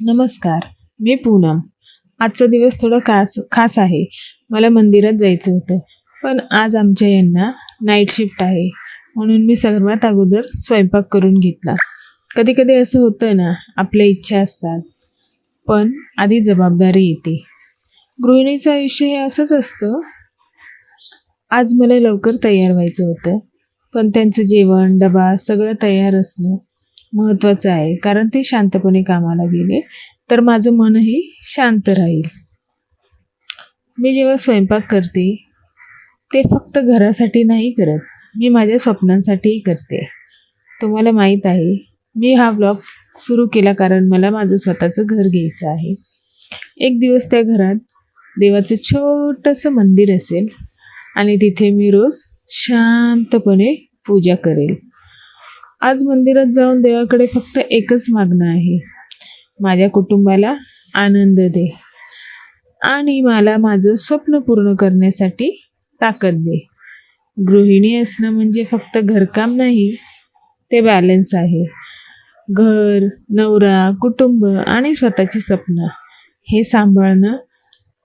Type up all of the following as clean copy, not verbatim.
नमस्कार, मी पूनम. आजचा दिवस थोडा खास आहे. मला मंदिरात जायचं होतं, पण आज आमच्या यांना नाईट शिफ्ट आहे, म्हणून मी सर्वात अगोदर स्वयंपाक करून घेतला. कधी कधी असं होतं ना, आपल्या इच्छा असतात, पण आधी जबाबदारी येते. गृहिणीचं आयुष्य हे असंच असतं. आज मला लवकर तयार व्हायचं होतं, पण त्यांचं जेवण, डबा सगळं तयार असणं महत्त्वाचं आहे, कारण ते शांतपणे कामाला गेले तर माझं मनही शांत राहील. मी जेव्हा स्वयंपाक करते ते फक्त घरासाठी नाही करत, मी माझ्या स्वप्नांसाठीही करते. तुम्हाला माहीत आहे, मी हा ब्लॉग सुरू केला कारण मला माझं स्वतःचं घर घ्यायचं आहे. एक दिवस त्या घरात देवाचं छोटंसं मंदिर असेल आणि तिथे मी रोज शांतपणे पूजा करेल. आज मंदिरात जाऊन देवाकडे फक्त एकच मागणं आहे, माझ्या कुटुंबाला आनंद दे आणि मला माझं स्वप्न पूर्ण करण्यासाठी ताकद दे. गृहिणी असणं म्हणजे फक्त घरकाम नाही, ते बॅलन्स आहे. घर, नवरा, कुटुंब आणि स्वतःची स्वप्न हे सांभाळणं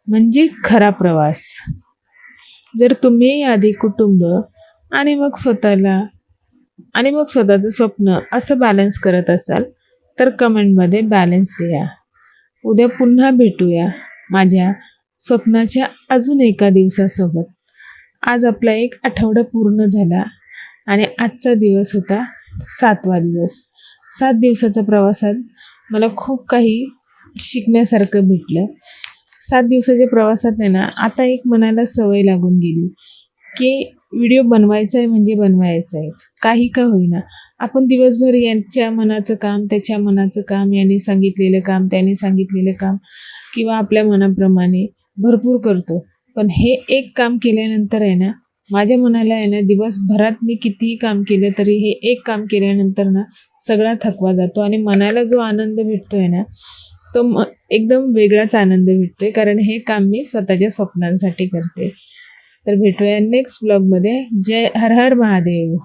म्हणजे खरा प्रवास. जर तुम्ही आधी कुटुंब आणि मग स्वतःचं स्वप्न असं बॅलन्स करत असाल तर कमेंटमध्ये बॅलन्स द्या. उद्या पुन्हा भेटूया माझ्या स्वप्नाच्या अजून एका दिवसासोबत. आज आपला एक आठवडा पूर्ण झाला आणि आजचा दिवस होता 7वा दिवस. 7 दिवसाच्या प्रवासात मला खूप काही शिकण्यासारखं भेटलं. 7 दिवसाच्या प्रवासात आहे ना, आता एक मनाला सवय लागून गेली की व्हिडिओ बनवायचा आहे म्हणजे बनवायचा आहेच, काही का होईना. आपण दिवसभर यांच्या मनाचं काम, त्याच्या मनाचं काम, यांनी सांगितलेलं काम, त्याने सांगितलेलं काम किंवा आपल्या मनाप्रमाणे भरपूर करतो. पण हे एक काम केल्यानंतर आहे ना, माझ्या मनाला आहे ना, दिवसभरात मी कितीही काम केलं तरी हे एक काम केल्यानंतर ना सगळा थकवा जातो आणि मनाला जो आनंद भेटतो आहे ना, तो एकदम वेगळाच आनंद भेटतो आहे, कारण हे काम मी स्वतःच्या स्वप्नांसाठी करते. तर भेटूया नेक्स्ट ब्लॉगमध्ये. हर हर महादेव.